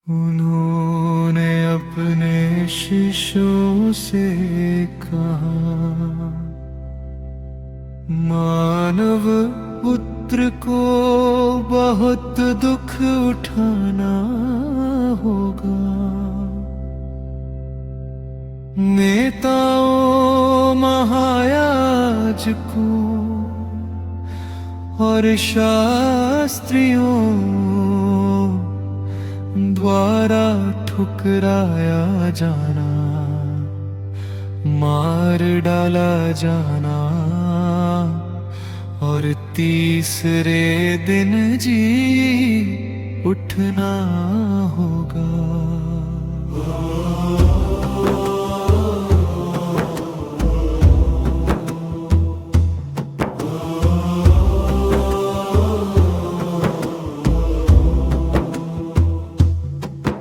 उन्होंने अपने शिष्यों से कहा, मानव पुत्र को बहुत दुख उठाना होगा, नेताओं महायाजकों और शास्त्रियों द्वारा ठुकराया जाना, मार डाला जाना और तीसरे दिन जी उठना होगा।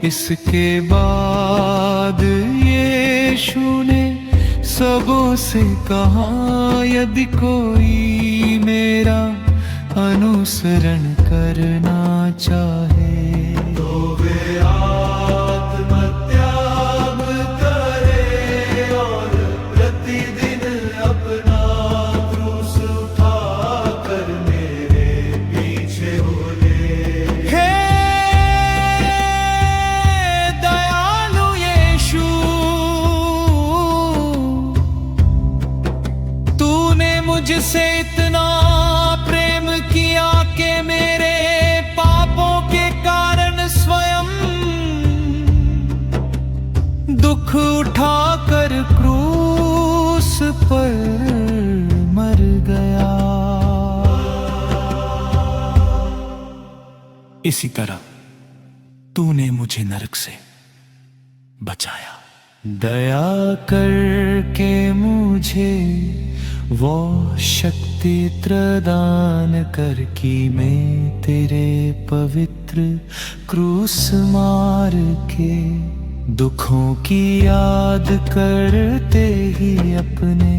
इसके बाद यीशु ने सबों से कहा, यदि कोई मेरा अनुसरण करना चाहे तो वे आत्मत्याग करे और प्रतिदिन अपना क्रूस उठाकर मेरे पीछे हो ले। मुझसे इतना प्रेम किया कि मेरे पापों के कारण स्वयं दुख उठाकर क्रूस पर मर गया। इसी तरह तूने मुझे नरक से बचाया। दया करके मुझे वो शक्ति प्रदान कर कि मैं तेरे पवित्र क्रूस मार के दुखों की याद करते ही अपने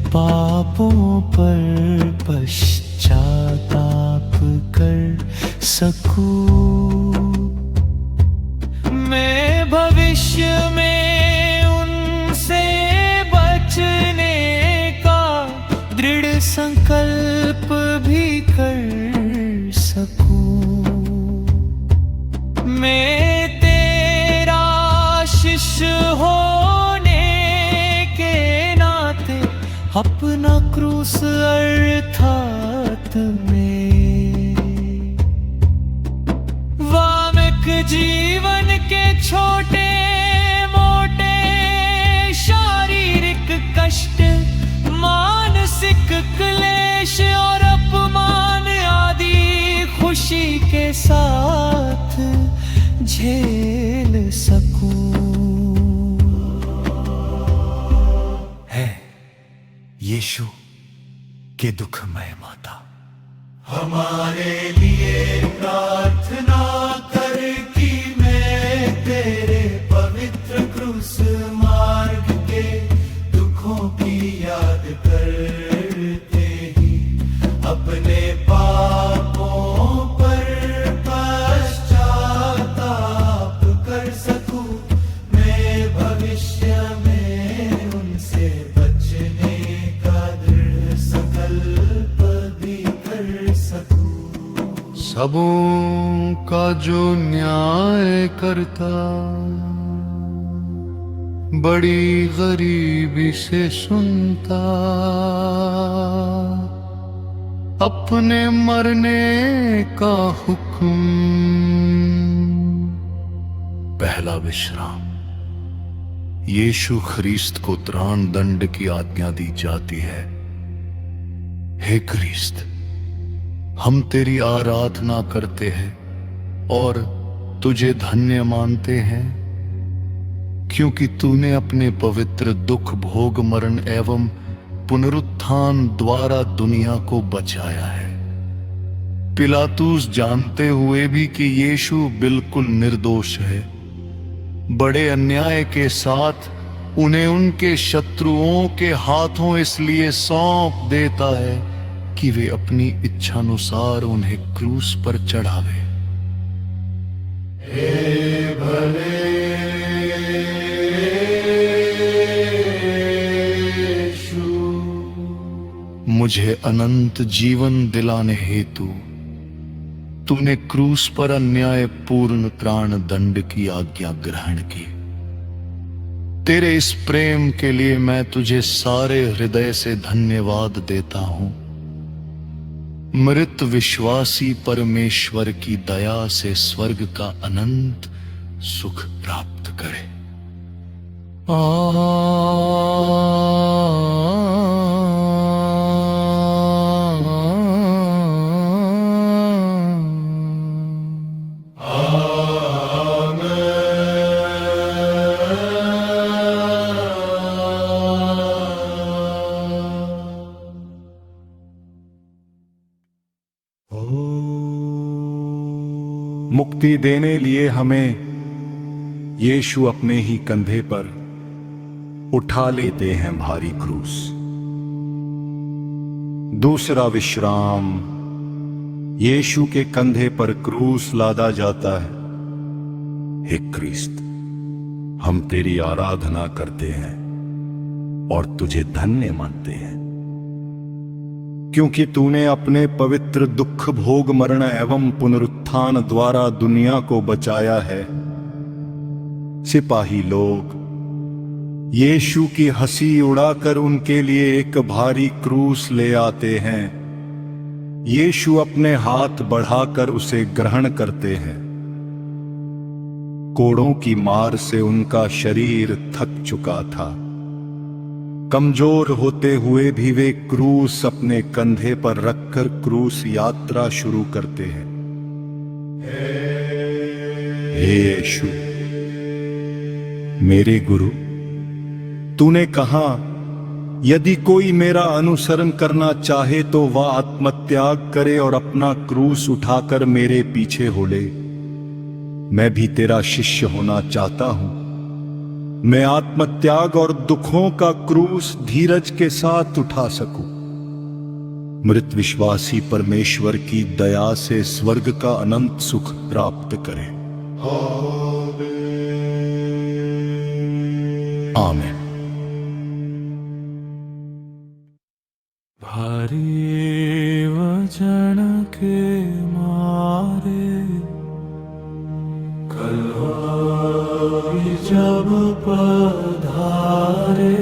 पापों पर पश्चाताप कर सकूं। मैं भविष्य में दृढ़ संकल्प भी कर सकूं। मैं तेरा शिष्य होने के नाते अपना क्रूस अर्थात में वामिक जीवन के छोटे मोटे शारीरिक कष्ट, मानसिक क्लेश और अपमान आदि खुशी के साथ झेल सकूं। है यीशु के दुखमय माता, हमारे लिए प्रार्थना कर कि मैं तेरे पवित्र क्रूस मार्ग के दुखों की याद करते ही अपने पापों पर पश्चाताप कर सकूं। मैं भविष्य में उनसे बचने का दृढ़ संकल्प भी कर सकूं। सबों का जो न्याय करता, बड़ी गरीबी से सुनता, अपने मरने का हुक्म। पहला विश्राम। यीशु ख्रीस्त को त्राण दंड की आज्ञा दी जाती है। हे ख्रीस्त, हम तेरी आराधना करते हैं और तुझे धन्य मानते हैं, क्योंकि तूने अपने पवित्र दुख भोग मरण एवं पुनरुत्थान द्वारा दुनिया को बचाया है। पिलातुस जानते हुए भी कि यीशु बिल्कुल निर्दोष है, बड़े अन्याय के साथ उन्हें उनके शत्रुओं के हाथों इसलिए सौंप देता है कि वे अपनी इच्छानुसार उन्हें क्रूस पर चढ़ावे। हे मुझे अनंत जीवन दिलाने हेतु तूने क्रूस पर अन्यायपूर्ण प्राण दंड की आज्ञा ग्रहण की। तेरे इस प्रेम के लिए मैं तुझे सारे हृदय से धन्यवाद देता हूं। मृत विश्वासी परमेश्वर की दया से स्वर्ग का अनंत सुख प्राप्त करे। मुक्ति देने लिए हमें यीशु अपने ही कंधे पर उठा लेते हैं भारी क्रूस। दूसरा विश्राम, यीशु के कंधे पर क्रूस लादा जाता है। हे क्रिस्त, हम तेरी आराधना करते हैं और तुझे धन्य मानते हैं, क्योंकि तूने अपने पवित्र दुख भोग मरण एवं पुनरुत्थान द्वारा दुनिया को बचाया है। सिपाही लोग यीशु की हंसी उड़ाकर उनके लिए एक भारी क्रूस ले आते हैं। यीशु अपने हाथ बढ़ाकर उसे ग्रहण करते हैं। कोड़ों की मार से उनका शरीर थक चुका था। कमजोर होते हुए भी वे क्रूस अपने कंधे पर रखकर क्रूस यात्रा शुरू करते हैं। हे यीशु, मेरे गुरु, तूने कहा, यदि कोई मेरा अनुसरण करना चाहे तो वह आत्मत्याग करे और अपना क्रूस उठाकर मेरे पीछे हो ले। मैं भी तेरा शिष्य होना चाहता हूं। मैं आत्मत्याग और दुखों का क्रूस धीरज के साथ उठा सकूं। मृत विश्वासी परमेश्वर की दया से स्वर्ग का अनंत सुख प्राप्त करें। आमीन। भारी वचन के मारे कलवारी जब पधारे,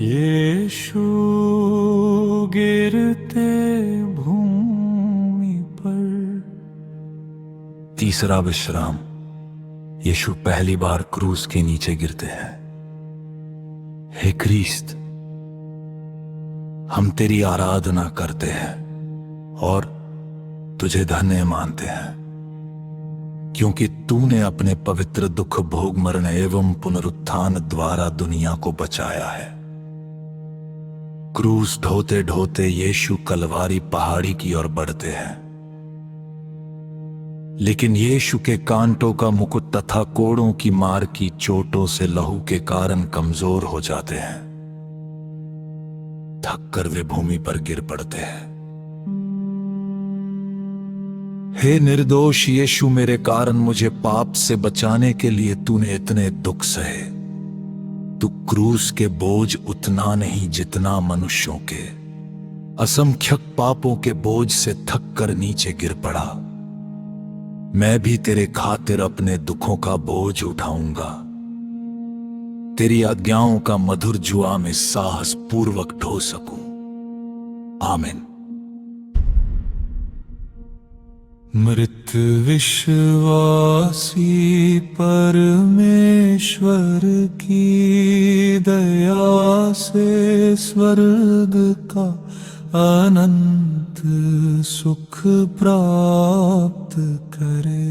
यीशु गिरते भूमि पर। तीसरा विश्राम, यीशु पहली बार क्रूस के नीचे गिरते हैं। हे क्रिस्त, हम तेरी आराधना करते हैं और तुझे धन्य मानते हैं, क्योंकि तूने अपने पवित्र दुख भोग मरण एवं पुनरुत्थान द्वारा दुनिया को बचाया है। क्रूस ढोते ढोते यीशु कलवारी पहाड़ी की ओर बढ़ते हैं, लेकिन यीशु के कांटों का मुकुट तथा कोड़ों की मार की चोटों से लहू के कारण कमजोर हो जाते हैं। थक कर वे भूमि पर गिर पड़ते हैं। हे निर्दोष यीशु, मेरे कारण मुझे पाप से बचाने के लिए तूने इतने दुख सहे। तू क्रूस के बोझ उतना नहीं जितना मनुष्यों के असंख्यक पापों के बोझ से थक कर नीचे गिर पड़ा। मैं भी तेरे खातिर अपने दुखों का बोझ उठाऊंगा। तेरी आज्ञाओं का मधुर जुआ में साहस पूर्वक ढो सकूं। आमीन। मृत विश्वासी परमेश्वर की दया से स्वर्ग का अनंत सुख प्राप्त करे।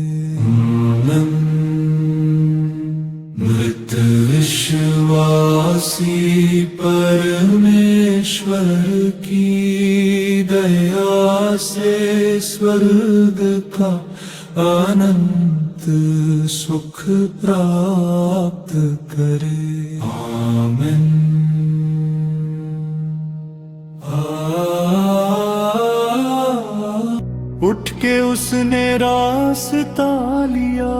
मृत विश्वासी परमेश्वर की दया से स्वर्ग का अनंत सुख प्राप्त करे। आमीन। उठ के उसने रास्ता लिया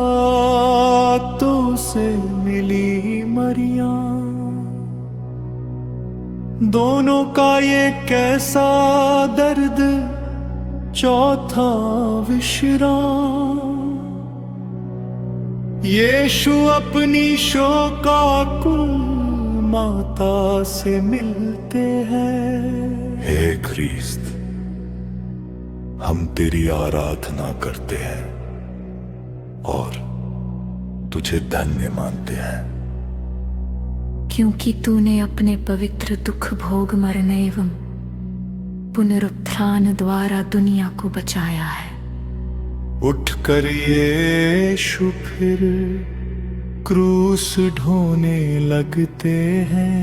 तो उसे मिली मरियम। दोनों का ये कैसा दर्द, चौथा विश्राम। यीशु अपनी शोकाकुल माता से मिलते हैं। हे ख्रीस्त, हम तेरी आराधना करते हैं और तुझे धन्य मानते हैं, क्योंकि तूने अपने पवित्र दुख भोग मरने एवं पुनरुत्थान द्वारा दुनिया को बचाया है। उठकर यीशु फिर क्रूस ढोने लगते हैं।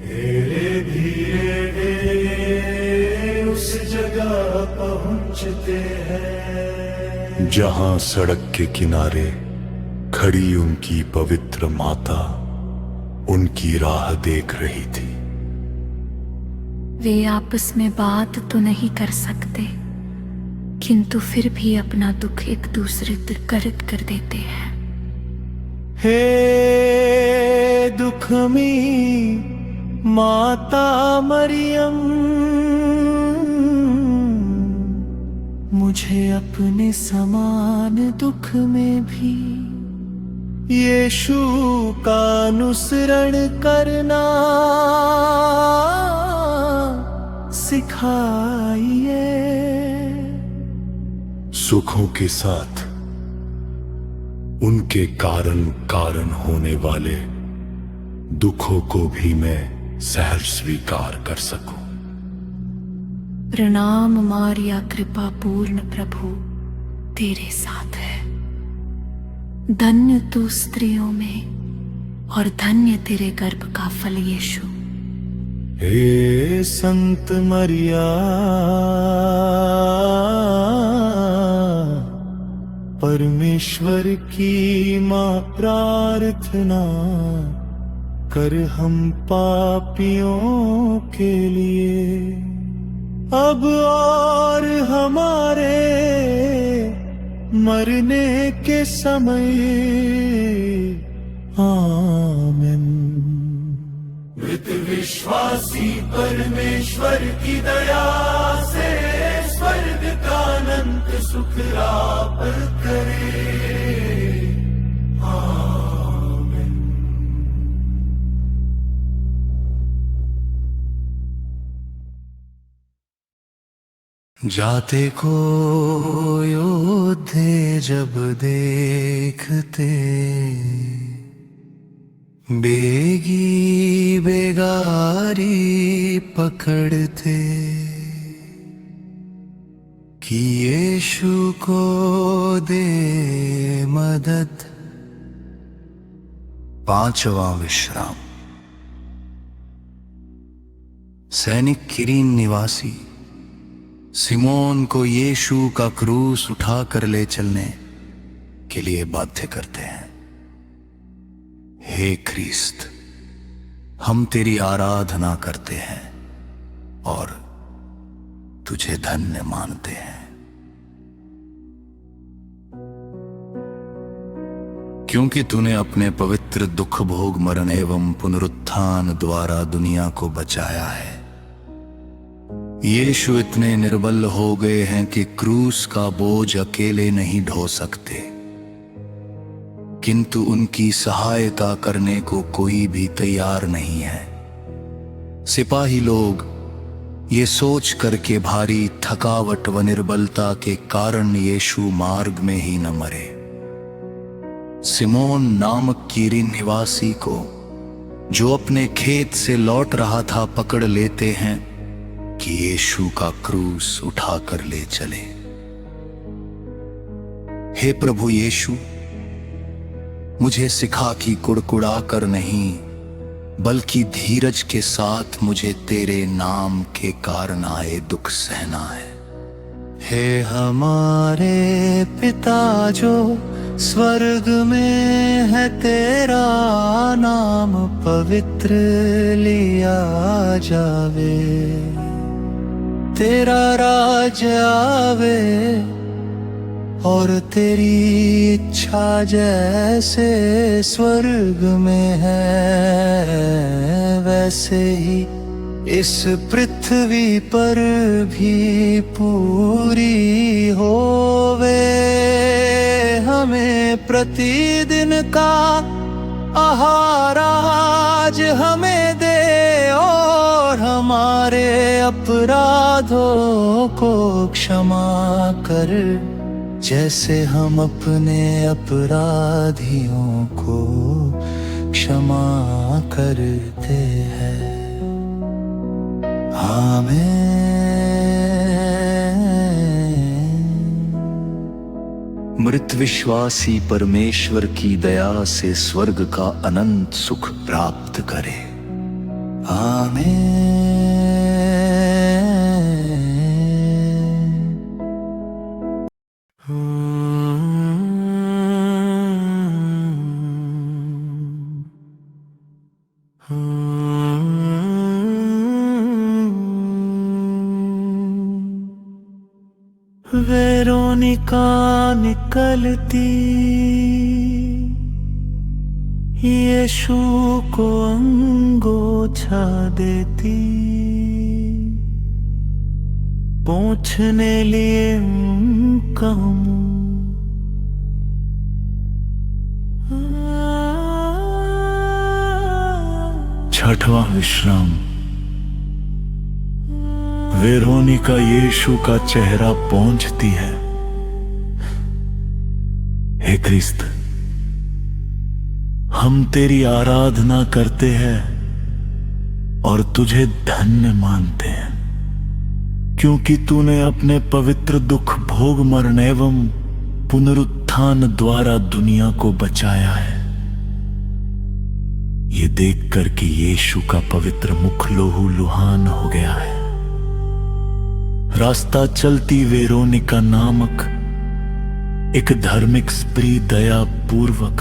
धीरे धीरे उस जगह पहुंचते हैं जहां सड़क के किनारे खड़ी उनकी पवित्र माता उनकी राह देख रही थी। वे आपस में बात तो नहीं कर सकते, किंतु फिर भी अपना दुख एक दूसरे तक कर देते हैं। हे दुखमी माता मरियम, मुझे अपने समान दुख में भी यीशु का अनुसरण करना सिखाइए। सुखों के साथ उनके कारण होने वाले दुखों को भी मैं सहर्ष स्वीकार कर सकूं। प्रणाम मारिया, कृपा पूर्ण प्रभु तेरे साथ है। धन्य तू स्त्रियों में और धन्य तेरे गर्भ का फल यीशु। हे संत मरिया, परमेश्वर की मां, प्रार्थना कर हम पापियों के लिए, अब और हमारे मरने के समय। आमीन। मृत विश्वासी परमेश्वर की दया से स्वर्ग का अनंत सुख प्राप्त करे। आमीन। जाते को योद्धे जब देखते, बेगी बेगारी पकड़ते, कि यीशु को दे मदद। 5वां विश्राम। सैनिक किरीन निवासी सिमोन को यीशु का क्रूस उठाकर ले चलने के लिए बाध्य करते हैं। हे ख्रीस्त, हम तेरी आराधना करते हैं और तुझे धन्य मानते हैं, क्योंकि तूने अपने पवित्र दुख भोग मरण एवं पुनरुत्थान द्वारा दुनिया को बचाया है। यीशु इतने निर्बल हो गए हैं कि क्रूस का बोझ अकेले नहीं ढो सकते, किंतु उनकी सहायता करने को कोई भी तैयार नहीं है। सिपाही लोग ये सोच करके भारी थकावट व निर्बलता के कारण यीशु मार्ग में ही न मरे, सिमोन नामक किरीन निवासी को, जो अपने खेत से लौट रहा था, पकड़ लेते हैं कि यीशु का क्रूस उठाकर ले चले। हे प्रभु यीशु, मुझे सिखा कि कुड़कुड़ा कर नहीं, बल्कि धीरज के साथ मुझे तेरे नाम के कारण आए दुख सहना है। हे हमारे पिता जो स्वर्ग में है, तेरा नाम पवित्र लिया जावे, तेरा राज आवे, और तेरी इच्छा जैसे स्वर्ग में है वैसे ही इस पृथ्वी पर भी पूरी होवे। हमें प्रतिदिन का आहार आज हमें दे और हमारे अपराधों को क्षमा कर जैसे हम अपने अपराधियों को क्षमा करते हैं। आमीन। मृत विश्वासी परमेश्वर की दया से स्वर्ग का अनंत सुख प्राप्त करे। आमीन। वेरोनिका निकलती यीशु को अंगोछा देती, पोंछने लिए उनका मुंह। छठवां विश्राम। वेरोनिका यीशु का चेहरा पोंछती है। हे क्रिस्त, हम तेरी आराधना करते हैं और तुझे धन्य मानते हैं, क्योंकि तूने अपने पवित्र दुख भोग मरण एवं पुनरुत्थान द्वारा दुनिया को बचाया है। ये देखकर कि यीशु का पवित्र मुख लोहू लुहान हो गया है, रास्ता चलती वेरोनिका नामक एक धार्मिक स्त्री दया पूर्वक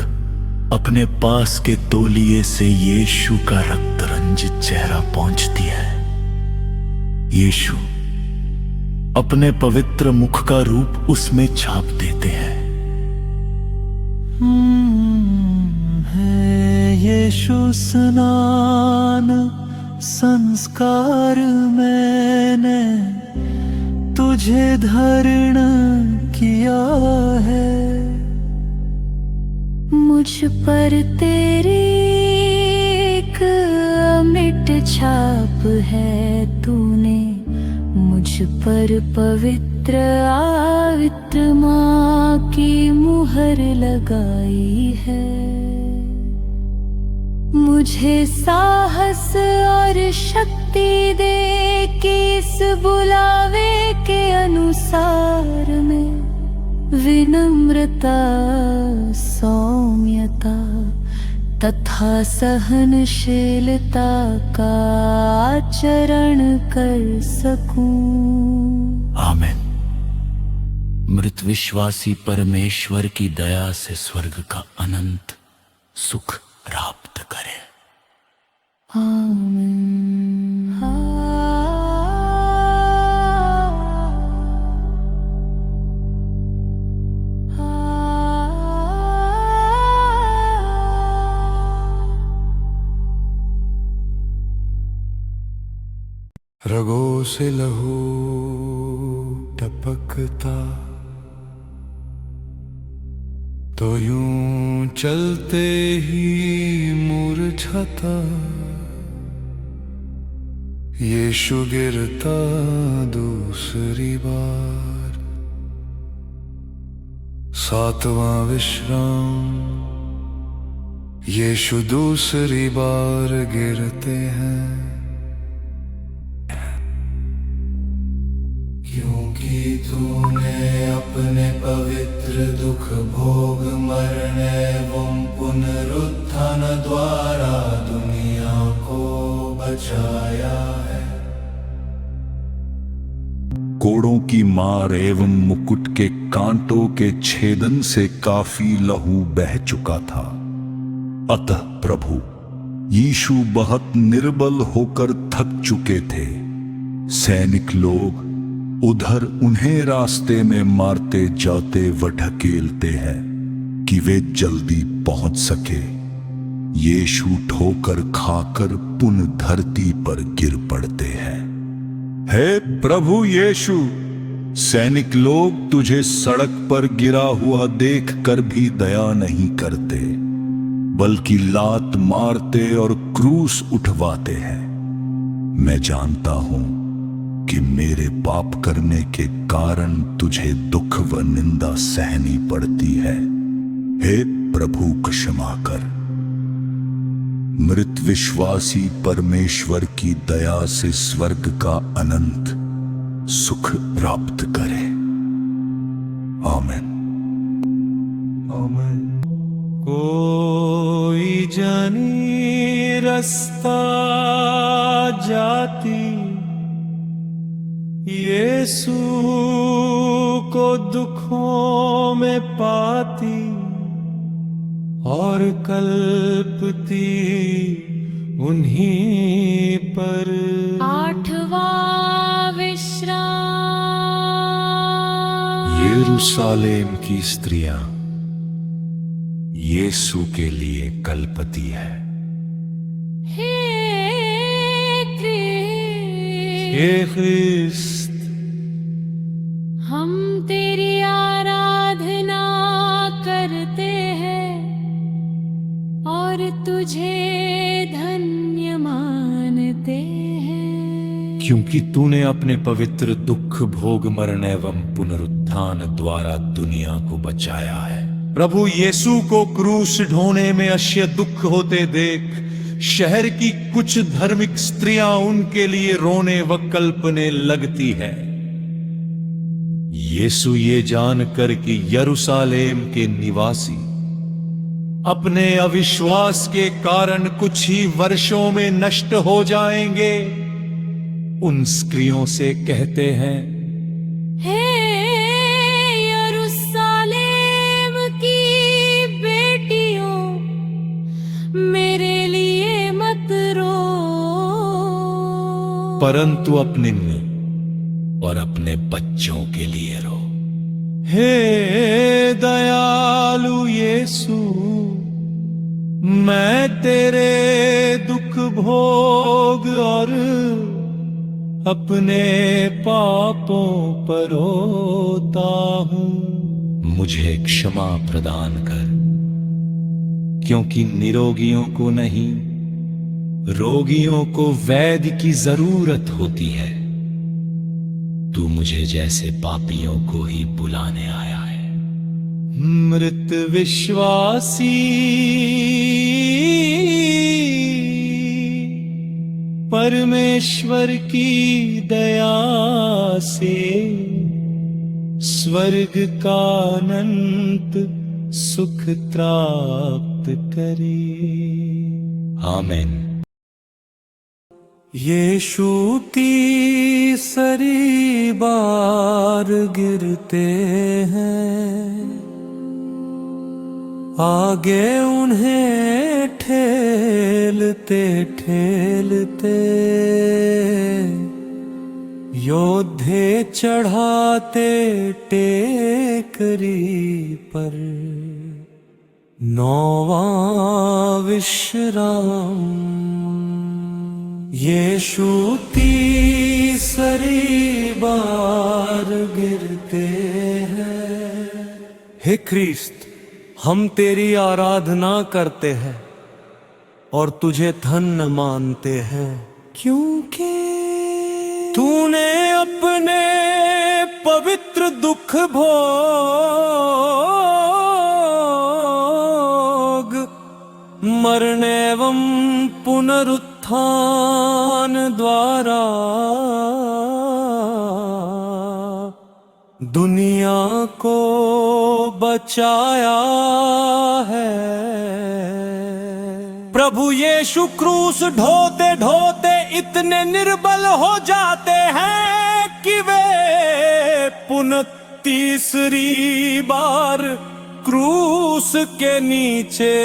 अपने पास के तौलिए से यीशु का रक्त रंजित चेहरा पोंछती है। यीशु अपने पवित्र मुख का रूप उसमें छाप देते हैं। है यीशु स्नान संस्कार मैंने तुझे धारण किया है। मुझ पर तेरी एक अमिट छाप है, तूने मुझ पर पवित्र आत्मा की मुहर लगाई है। मुझे साहस और शक्ति दे कि इस बुलावे के अनुसार में विनम्रता, सौम्यता तथा सहनशीलता का आचरण कर सकूं। आमीन। मृत विश्वासी परमेश्वर की दया से स्वर्ग का अनंत सुख प्राप्त करे। आमीन। रगों से लहू टपकता तो यूं चलते ही मूर्छता, यीशु गिरता दूसरी बार। सातवां विश्राम। यीशु दूसरी बार गिरते हैं, क्योंकि तूने अपने पवित्र दुख भोग मरण एवं पुनरुत्थान द्वारा दुनिया को बचाया है। कोड़ों की मार एवं मुकुट के कांटों के छेदन से काफी लहू बह चुका था। अतः प्रभु यीशु बहुत निर्बल होकर थक चुके थे। सैनिक लोग उधर उन्हें रास्ते में मारते जाते व ढकेलते हैं कि वे जल्दी पहुंच सके। यीशु ठोकर खाकर पुनः धरती पर गिर पड़ते हैं। हे प्रभु यीशु, सैनिक लोग तुझे सड़क पर गिरा हुआ देखकर भी दया नहीं करते, बल्कि लात मारते और क्रूस उठवाते हैं। मैं जानता हूं कि मेरे पाप करने के कारण तुझे दुख व निंदा सहनी पड़ती है। हे प्रभु क्षमा कर। मृत विश्वासी परमेश्वर की दया से स्वर्ग का अनंत सुख प्राप्त करे। आमीन। आमीन। कोई जानी रास्ता जाती, यीशु को दुखों में पाती और कल्पती उन्हीं पर। आठवां विश्राम। यरूशलेम की स्त्रियां यीशु के लिए कल्पती है। हे ख्रिस्त, हम तेरी आराधना करते हैं और तुझे धन्य मानते हैं, क्योंकि तूने अपने पवित्र दुख भोग मरण एवं पुनरुत्थान द्वारा दुनिया को बचाया है। प्रभु यीशु को क्रूस ढोने में अश्य दुख होते देख शहर की कुछ धार्मिक स्त्रियां उनके लिए रोने व कल्पने लगती है। यीशु ये जानकर कि यरूशलेम के निवासी अपने अविश्वास के कारण कुछ ही वर्षों में नष्ट हो जाएंगे, उन स्त्रियों से कहते हैं, हे यरूशलेम की बेटियों, मेरे लिए मत रो, परंतु अपने लिए और अपने बच्चों के लिए रो। हे दयालु यीशु, मैं तेरे दुख भोग और अपने पापों पर रोता हूं। मुझे क्षमा प्रदान कर, क्योंकि निरोगियों को नहीं, रोगियों को वैद्य की जरूरत होती है। तू मुझे जैसे पापियों को ही बुलाने आया है। मृत विश्वासी परमेश्वर की दया से स्वर्ग का अनंत सुख प्राप्त करे। आमीन। यीशु तीसरी बार गिरते हैं, आगे उन्हें ठेलते ठेलते योद्धे चढ़ाते टेकरी पर। नौवां विश्राम। यीशु तीसरी बार गिरते हैं। हे ख्रिस्त, हम तेरी आराधना करते हैं और तुझे धन्य मानते हैं, क्योंकि तूने अपने पवित्र दुख भोग मरण एवं पुनरुत्थान द्वारा दुनिया को बचाया है। प्रभु यीशु क्रूस ढोते ढोते इतने निर्बल हो जाते हैं कि वे पुनः तीसरी बार क्रूस के नीचे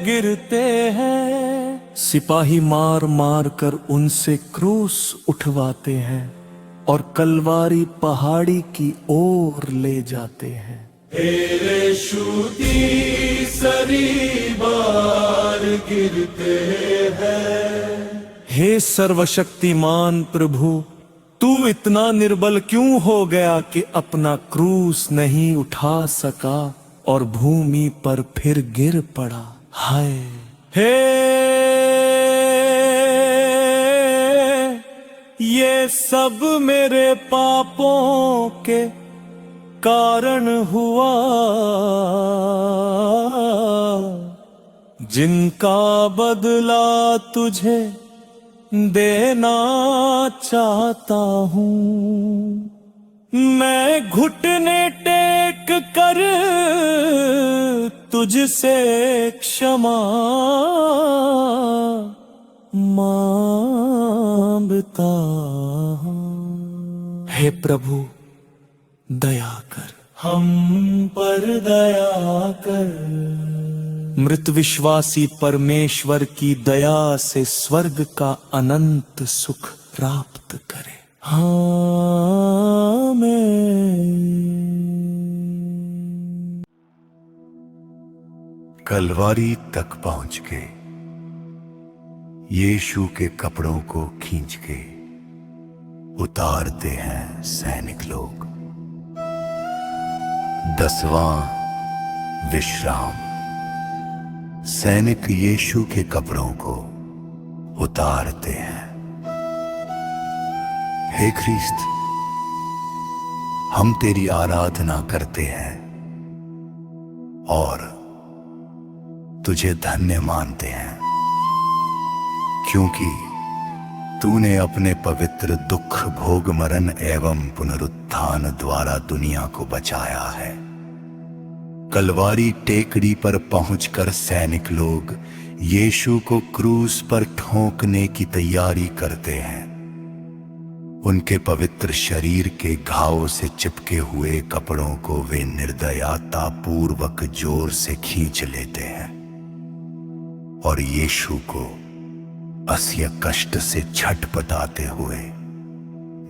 गिरते हैं। सिपाही मार मार कर उनसे क्रूस उठवाते हैं, और कलवारी पहाड़ी की ओर ले जाते हैं। हे सर्वशक्तिमान प्रभु, तू इतना निर्बल क्यों हो गया कि अपना क्रूस नहीं उठा सका और भूमि पर फिर गिर पड़ा। हाय हे, ये सब मेरे पापों के कारण हुआ, जिनका बदला तुझे देना चाहता हूँ। मैं घुटने टेक कर तुझसे क्षमा मांगता हूँ। हे प्रभु, दया कर, हम पर दया कर। मृत विश्वासी परमेश्वर की दया से स्वर्ग का अनंत सुख प्राप्त करे। आमीन। कलवारी तक पहुंच के यीशु के कपड़ों को खींच के उतारते हैं सैनिक लोग। 10वां विश्राम। सैनिक यीशु के कपड़ों को उतारते हैं। हे ख्रीस्त, हम तेरी आराधना करते हैं और तुझे धन्य मानते हैं, क्योंकि तूने अपने पवित्र दुख, भोग, मरण एवं पुनरुत्थान द्वारा दुनिया को बचाया है। कलवारी टेकड़ी पर पहुंचकर सैनिक लोग यीशु को क्रूस पर ठोंकने की तैयारी करते हैं। उनके पवित्र शरीर के घावों से चिपके हुए कपड़ों को वे निर्दयता पूर्वक जोर से खींच लेते हैं और यीशु को असह्य कष्ट से छटपटाते हुए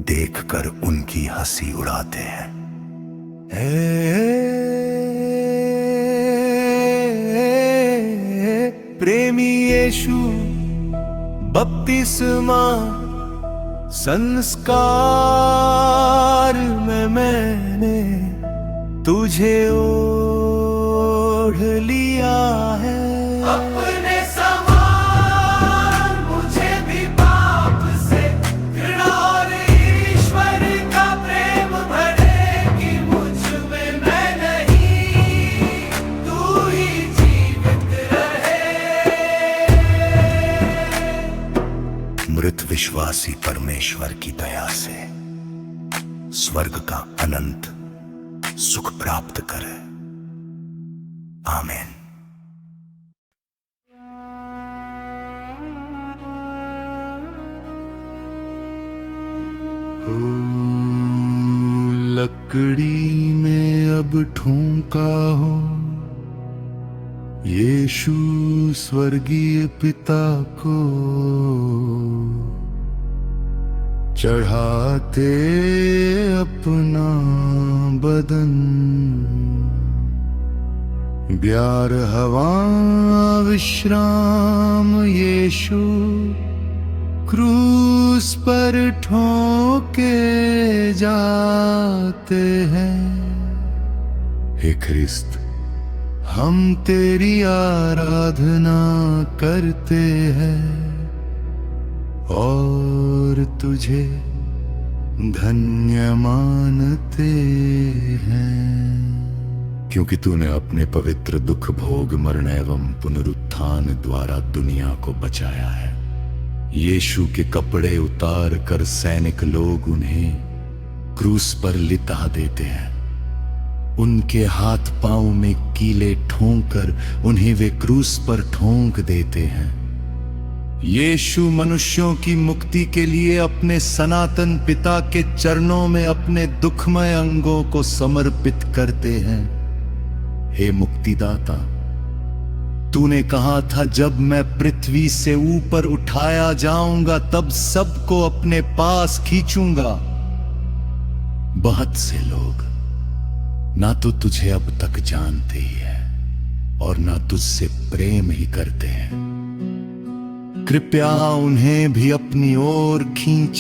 देखकर उनकी हंसी उड़ाते हैं। प्रेमी यीशु, बपतिस्मा संस्कार में मैंने तुझे ओढ़ लिया है। अपने समान मुझे भी पाप से घृणा और ईश्वर का प्रेम भरे कि मुझ में मैं नहीं, तू ही जीवित रहे। मृत विश्वासी परमेश्वर की दया से स्वर्ग का अनंत सुख प्राप्त करे। आमीन। लकड़ी में अब ठूंका हो यीशु स्वर्गीय पिता को, चढ़ाते अपना बदन, ब्यार हवा विश्राम यीशु क्रूस पर ठोके जाते हैं। हे ख्रिस्त, हम तेरी आराधना करते हैं और तुझे धन्य मानते हैं, क्योंकि तूने अपने पवित्र दुख, भोग, मरण एवं पुनरुत्थान द्वारा दुनिया को बचाया है। यीशु के कपड़े उतार कर सैनिक लोग उन्हें क्रूस पर लिटा देते हैं। उनके हाथ पांव में कीले ठोंक कर उन्हें वे क्रूस पर ठोंक देते हैं। यीशु मनुष्यों की मुक्ति के लिए अपने सनातन पिता के चरणों में अपने दुखमय अंगों को समर्पित करते हैं। हे मुक्तिदाता, तूने कहा था, जब मैं पृथ्वी से ऊपर उठाया जाऊंगा तब सबको अपने पास खींचूंगा। बहुत से लोग ना तो तुझे अब तक जानते ही है और ना तुझसे प्रेम ही करते हैं। कृपया उन्हें भी अपनी ओर खींच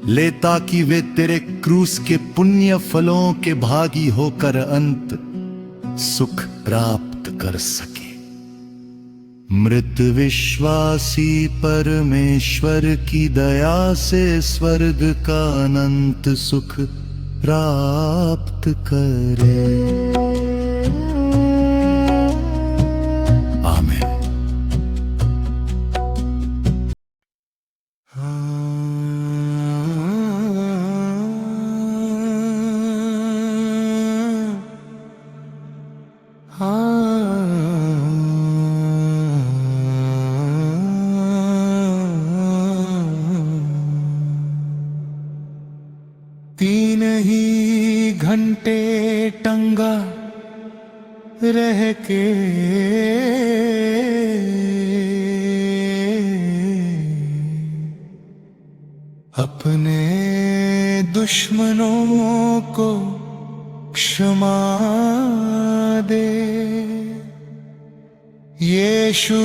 ले ताकि वे तेरे क्रूस के पुण्य फलों के भागी होकर अंत सुख प्राप्त कर सके। मृत विश्वासी परमेश्वर की दया से स्वर्ग का अनंत सुख प्राप्त करे। आमीन। तीन ही घंटे टंगा रह के अपने दुश्मनों को क्षमा दे। यीशु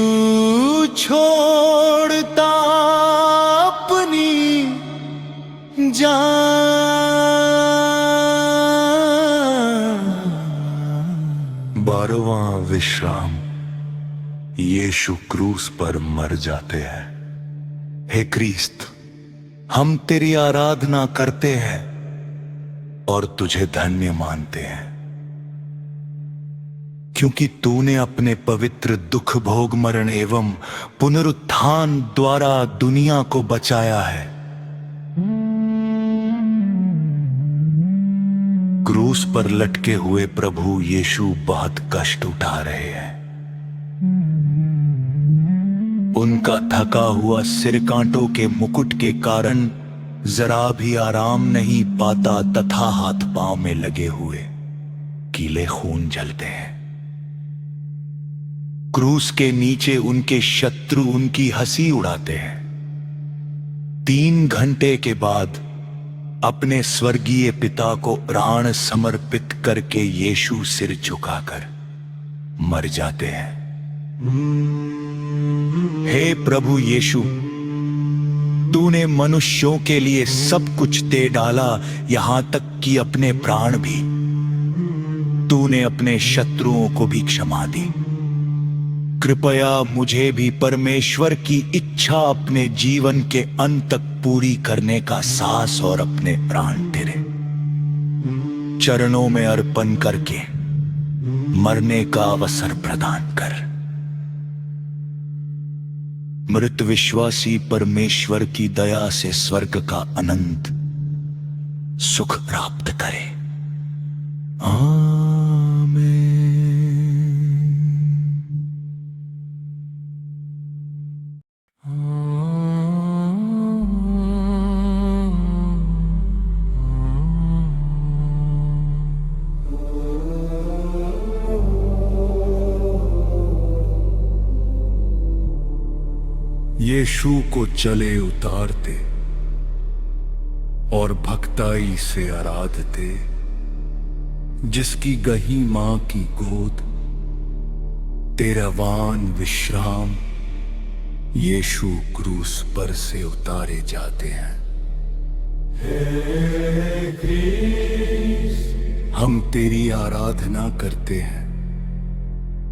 छोड़ता अपनी जान। 12वां विश्राम। यीशु क्रूस पर मर जाते हैं। हे क्रिस्त, हम तेरी आराधना करते हैं और तुझे धन्य मानते हैं, क्योंकि तूने अपने पवित्र दुख भोग मरण एवं पुनरुत्थान द्वारा दुनिया को बचाया है। क्रूस पर लटके हुए प्रभु यीशु बहुत कष्ट उठा रहे हैं। उनका थका हुआ सिर कांटों के मुकुट के कारण जरा भी आराम नहीं पाता तथा हाथ पांव में लगे हुए कीले खून जलते हैं। क्रूस के नीचे उनके शत्रु उनकी हंसी उड़ाते हैं। 3 घंटे के बाद अपने स्वर्गीय पिता को प्राण समर्पित करके यीशु सिर झुकाकर मर जाते हैं। हे प्रभु यीशु, तूने मनुष्यों के लिए सब कुछ दे डाला, यहां तक कि अपने प्राण भी। तूने अपने शत्रुओं को भी क्षमा दी। कृपया मुझे भी परमेश्वर की इच्छा अपने जीवन के अंत तक पूरी करने का साहस और अपने प्राण तेरे चरणों में अर्पण करके मरने का अवसर प्रदान कर। मृत विश्वासी परमेश्वर की दया से स्वर्ग का अनंत सुख प्राप्त करे। आमीन। यीशु को चले उतारते और भक्ताई से आराधते, जिसकी गही मां की गोद। 13वां विश्राम। यीशु क्रूस पर से उतारे जाते हैं। हे क्रिस्त, हम तेरी आराधना करते हैं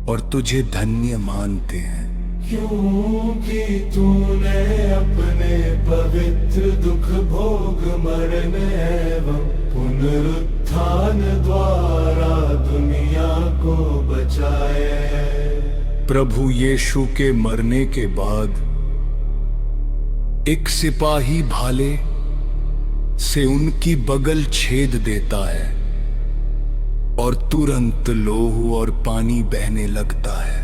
और तुझे धन्य मानते हैं, क्योंकि तूने अपने पवित्र दुख भोग मरण एवं पुनरुत्थान द्वारा दुनिया को बचाए। प्रभु यीशु के मरने के बाद एक सिपाही भाले से उनकी बगल छेद देता है और तुरंत लोहू और पानी बहने लगता है।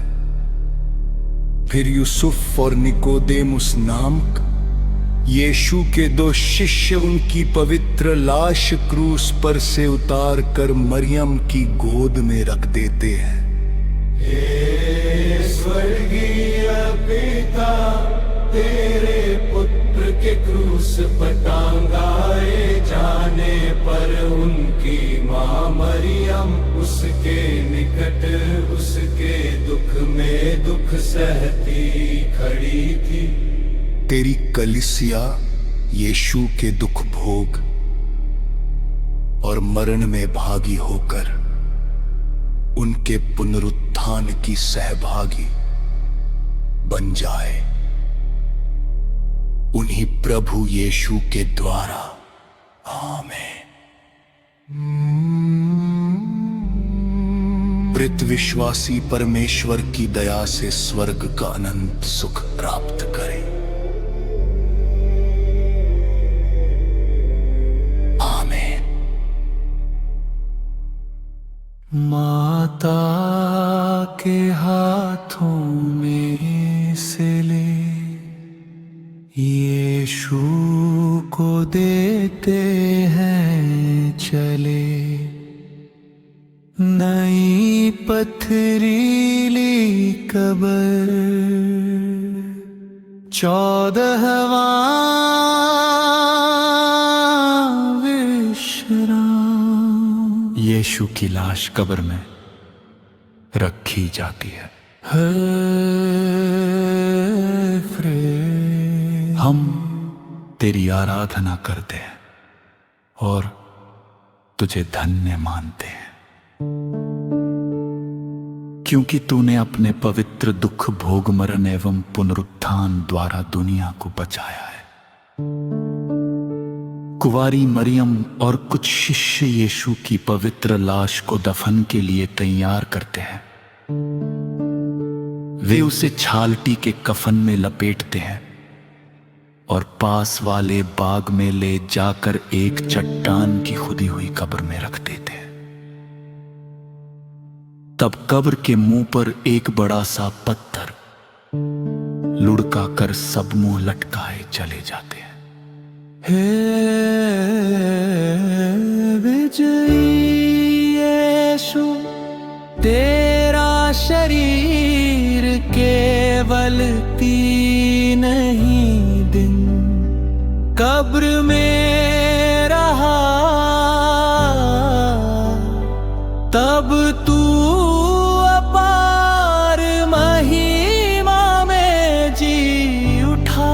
फिर यूसुफ और निकोदेमुस नामक यीशु के 2 शिष्य उनकी पवित्र लाश क्रूस पर से उतार कर मरियम की गोद में रख देते हैं। हे स्वर्गीय पिता, तेरे पुत्र के क्रूस पर टांगाए जाने दुख सहती खड़ी थी। तेरी कलीसिया यीशु के दुख भोग और मरण में भागी होकर उनके पुनरुत्थान की सहभागी बन जाए। उन्हीं प्रभु यीशु के द्वारा। आमीन। मृत विश्वासी परमेश्वर की दया से स्वर्ग का अनंत सुख प्राप्त करे। आमीन। माता के हाथों में से ले यीशु को देते हैं चले। नई पथरीली कब्र 14वां विश्राम। यीशु की लाश कब्र में रखी जाती है। हम तेरी आराधना करते हैं और तुझे धन्य मानते हैं, क्योंकि तूने अपने पवित्र दुख भोग मरण एवं पुनरुत्थान द्वारा दुनिया को बचाया है। कुंवारी मरियम और कुछ शिष्य यीशु की पवित्र लाश को दफन के लिए तैयार करते हैं। वे उसे छालटी के कफन में लपेटते हैं और पास वाले बाग में ले जाकर एक चट्टान की खुदी हुई कब्र में रख देते हैं। तब कब्र के मुंह पर एक बड़ा सा पत्थर लुढ़का कर सब मुंह लटकाए चले जाते हैं। हे विजयी यीशु, तेरा शरीर केवल 3 ही दिन कब्र में रहा, तब तू अपार महिमा में जी उठा।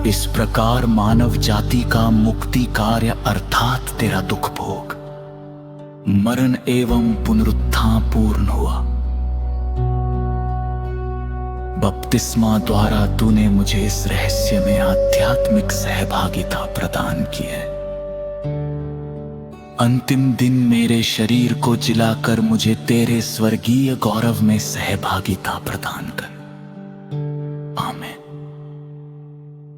इस प्रकार मानव जाति का मुक्ति कार्य अर्थात तेरा दुख भोग मरण एवं पुनरुत्थान पूर्ण हुआ। बपतिस्मा द्वारा तूने मुझे इस रहस्य में आध्यात्मिक सहभागिता प्रदान की है। अंतिम दिन मेरे शरीर को जिलाकर मुझे तेरे स्वर्गीय गौरव में सहभागिता प्रदान कर। आमीन।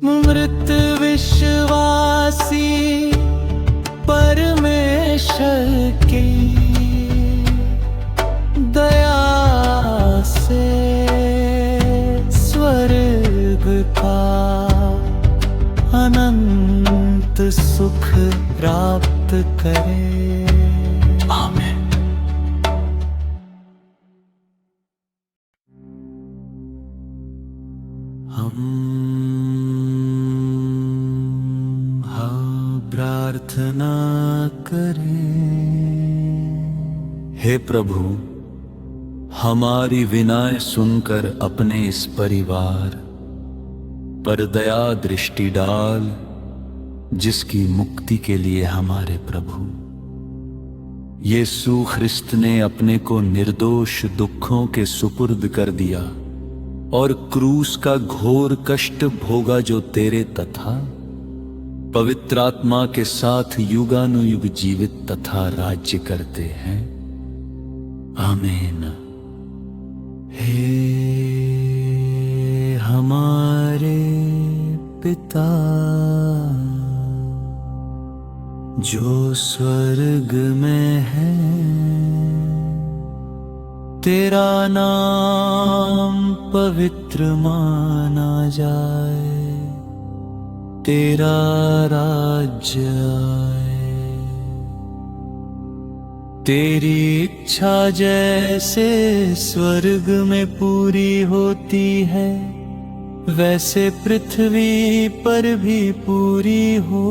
मृत विश्वासी परमेश्वर की दया से स्वर्ग का अनंत सुख प्राप्त करे। आमीन। हम प्रार्थना करें। हे प्रभु, हमारी विनय सुनकर अपने इस परिवार पर दया दृष्टि डाल, जिसकी मुक्ति के लिए हमारे प्रभु यीशु ख्रिस्त ने अपने को निर्दोष दुखों के सुपुर्द कर दिया और क्रूस का घोर कष्ट भोगा, जो तेरे तथा पवित्र आत्मा के साथ युगानुयुग जीवित तथा राज्य करते हैं। आमीन। हे हमारे पिता जो स्वर्ग में है, तेरा नाम पवित्र माना जाए, तेरा राज्य आए, तेरी इच्छा जैसे स्वर्ग में पूरी होती है, वैसे पृथ्वी पर भी पूरी हो।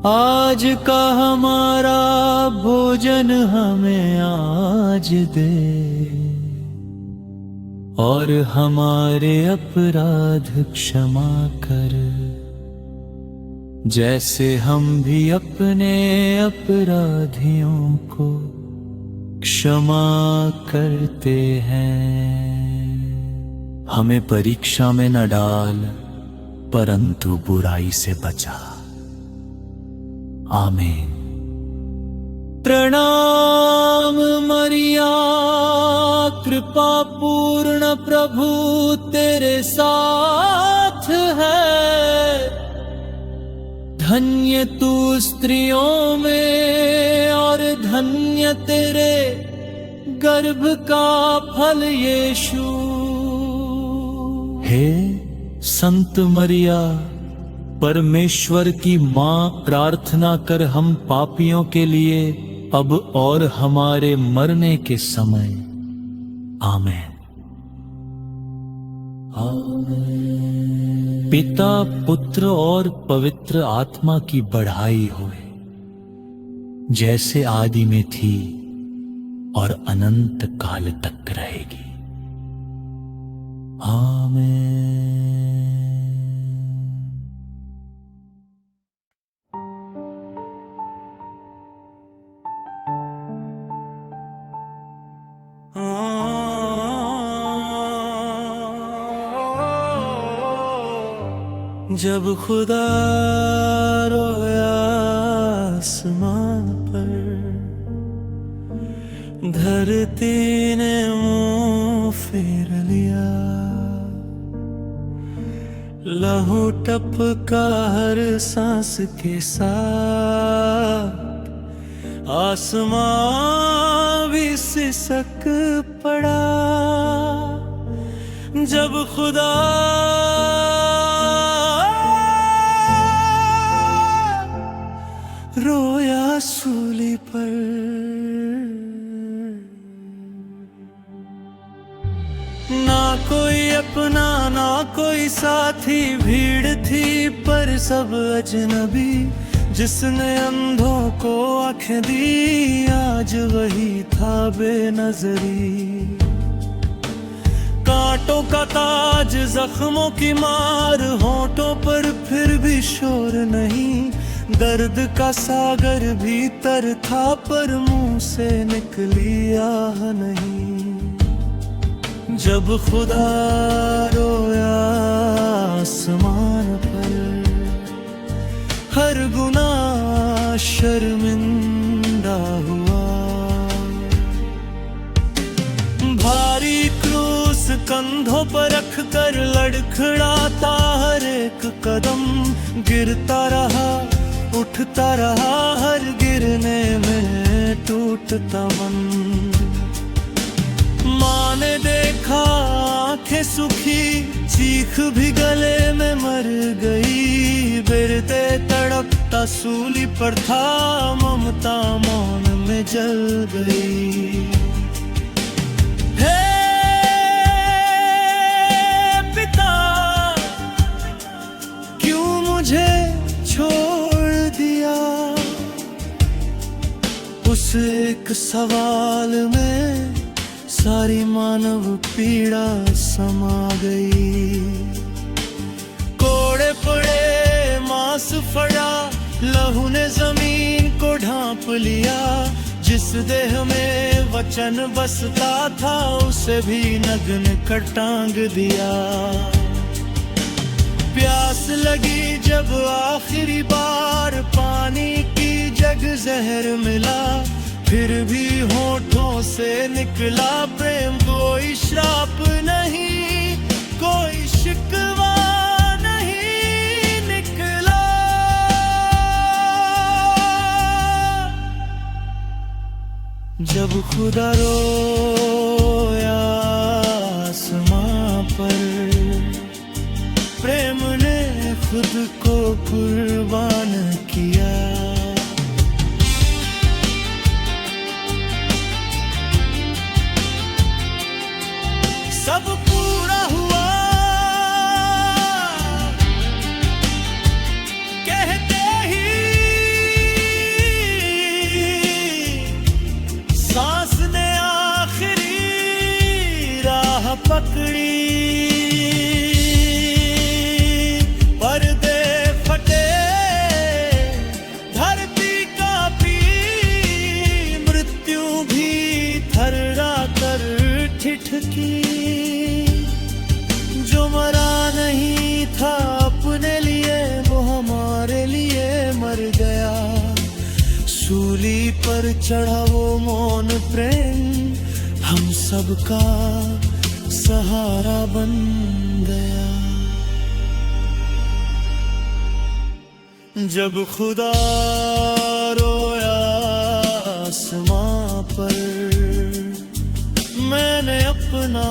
आज का हमारा भोजन हमें आज आज दे और हमारे अपराध क्षमा कर, जैसे हम भी अपने अपराधियों को क्षमा करते हैं। हमें परीक्षा में न डाल, परंतु बुराई से बचा। आमीन। प्रणाम मरिया, कृपा पूर्ण प्रभु तेरे साथ है। धन्य तू स्त्रियों में और धन्य तेरे गर्भ का फल यीशु। हे संत मरिया, परमेश्वर की मां, प्रार्थना कर हम पापियों के लिए अब और हमारे मरने के समय। आमीन। पिता, पुत्र और पवित्र आत्मा की बढ़ाई होए, जैसे आदि में थी और अनंत काल तक रहेगी। आमीन। जब खुदा रोया आसमां पर, धरती ने मुंह फेर लिया। लहू टपका हर सांस के साथ, आसमां भी सिसक पड़ा। जब खुदा रोया सूली पर, ना कोई अपना ना कोई साथी, भीड़ थी पर सब अजनबी। जिसने अंधों को आंखें दी, आज वही था बेनजरी। कांटों का ताज, जख्मों की मार, होंठों पर फिर भी शोर नहीं। दर्द का सागर भीतर था पर मुंह से निकली आह नहीं। जब खुदा रोया आसमान पर, हर गुनाह शर्मिंदा हुआ। भारी क्रूस कंधों पर रख कर लड़खड़ाता हर एक कदम। गिरता रहा उठता रहा, हर गिरने में टूटता मन। माँ ने देखा आंखें सुखी, चीख भी गले में मर गई। बिरते तड़पता सूली पर था, ममता मौन में जल गई। हे पिता, क्यों मुझे छोड़ दिया? उस एक सवाल में सारी मानव पीड़ा समा गई। कोड़े पड़े, मांस फड़ा, लहू ने जमीन को ढांप लिया। जिस देह में वचन बसता था, उसे भी नग्न कर टांग दिया। प्यास लगी जब आखिरी बार, पानी की जग जहर मिला। फिर भी होठों से निकला प्रेम, कोई श्राप नहीं, कोई शिकवा नहीं निकला। जब खुदा रोया आसमां पर, प्रेम ने खुद को कुर्बान किया। सब पूरा हुआ कहते ही, सांस ने पकड़ी, पर्दे फटे, धरती कांपी, मृत्यु भी थर्रा कर ठिठकी। जो मरा नहीं था अपने लिए, वो हमारे लिए मर गया। सूली पर चढ़ा वो मौन प्रेम, हम सबका सहारा बन गया। जब खुदा रोया आसमां पर, मैंने अपना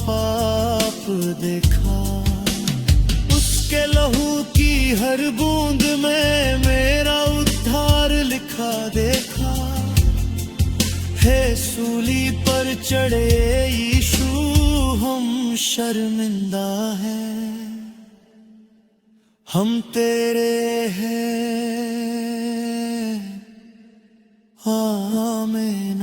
पाप देखा। उसके लहू की हर बूंद में मेरा उद्धार लिखा देखा। हे सूली पर चढ़े यीशु, हम शर्मिंदा हैं, हम तेरे हैं। आमीन।